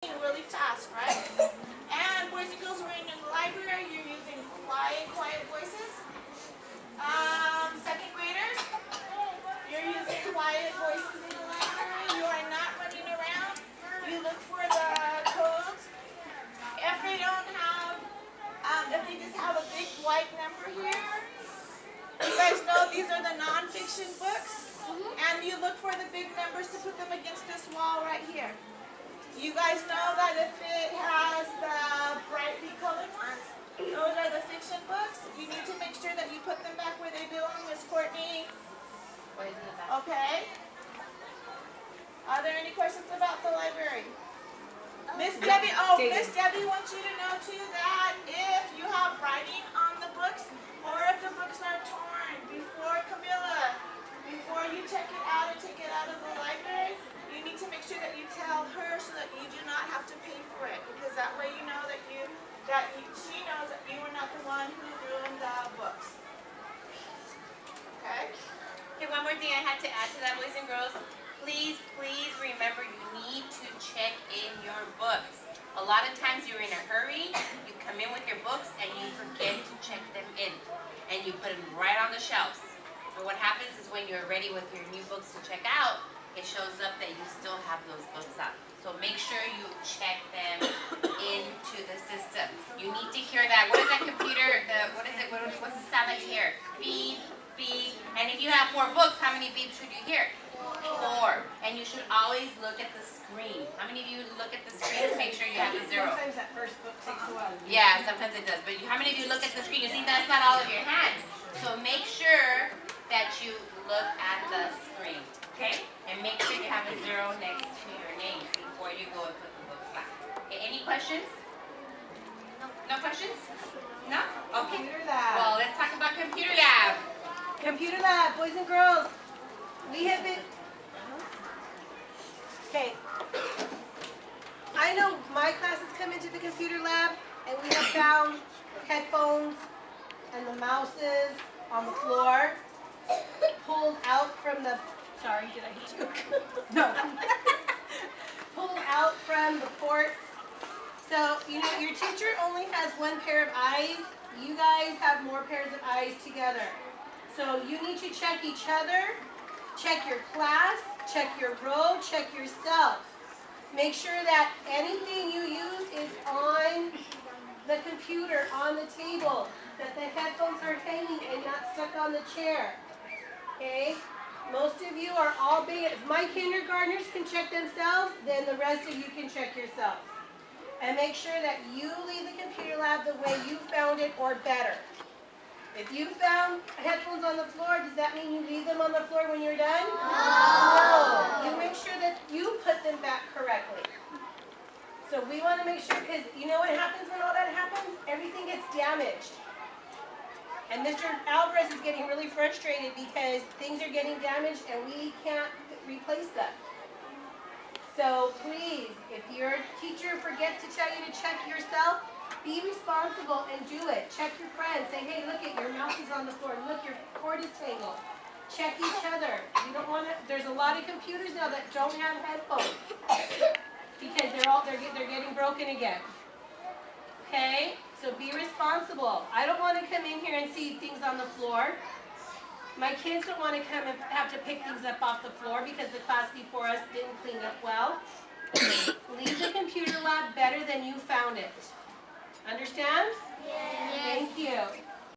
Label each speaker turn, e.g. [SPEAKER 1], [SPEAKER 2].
[SPEAKER 1] really fast, right? And boys and girls, when you're in the library, you're using quiet voices. Second graders, you're using quiet voices in the library. You are not running around. You look for the codes. If they don't have, if they just have a big white number here, you guys know these are the non-fiction books. And you look for the big numbers to put them against this wall right here. You guys know that if it has the brightly colored ones, those are the fiction books. You need to make sure that you put them back where they belong, Miss Courtney. Okay. Are there any questions about the library? Miss Debbie, Miss Debbie wants you to know too that if you have writing on the books or if the books are torn before you check it out or take it out of the library, you need to make sure that you tell her so that you do not have to pay for it, because that way you know that she knows that you were not the one who ruined the books. Okay?
[SPEAKER 2] Okay, one more thing I had to add to that, boys and girls. Please remember you need to check in your books. A lot of times you're in a hurry, you come in with your books and you forget to check them in. And you put them right on the shelves. And what happens is when you're ready with your new books to check out, it shows up that you still have those books out. So make sure you check them into the system. You need to hear that. What is that computer? What is it? What's the sound that you hear? Beep, beep. And if you have 4 books, how many beeps should you hear? 4. And you should always look at the screen. How many of you look at the screen to make sure you have a 0?
[SPEAKER 3] Sometimes that first book takes a while.
[SPEAKER 2] Yeah, sometimes it does. But how many of you look at the screen? You see that's not all of your hands. So make sure that you look at the screen. Okay? And make sure you have a 0 next to your name before you go and put the books back. Okay, any questions? No questions? No? Okay.
[SPEAKER 3] Computer lab.
[SPEAKER 2] Well, let's talk about computer lab.
[SPEAKER 3] Computer lab, boys and girls. We have been... Okay. I know my classes come into the computer lab, and we have found headphones and the mouses on the floor, pulled out from the... Sorry, did I hit you? No. Pulled out from the ports. So, you know, your teacher only has 1 pair of eyes. You guys have more pairs of eyes together. So you need to check each other, check your class, check your row, check yourself. Make sure that anything you use is on the computer, on the table, that the headphones are hanging and not stuck on the chair. Okay? Most of you are all big. If my kindergartners can check themselves, then the rest of you can check yourselves. And make sure that you leave the computer lab the way you found it or better. If you found headphones on the floor, does that mean you leave them on the floor when you're done? No. You make sure that you put them back correctly. So we want to make sure, because you know what happens when all that happens? Everything gets damaged. And Mr. Alvarez is getting really frustrated because things are getting damaged and we can't replace them. So please, if your teacher forgets to tell you to check yourself, be responsible and do it. Check your friends. Say, hey, look at your mouse is on the floor. Look, your cord is tangled. Check each other. You don't want to. There's a lot of computers now that don't have headphones because they're getting broken again. Okay, so be responsible. I don't want to come in here and see things on the floor. My kids don't want to come and have to pick things up off the floor because the class before us didn't clean up well. Leave the computer lab better than you found it. Understand? Yeah.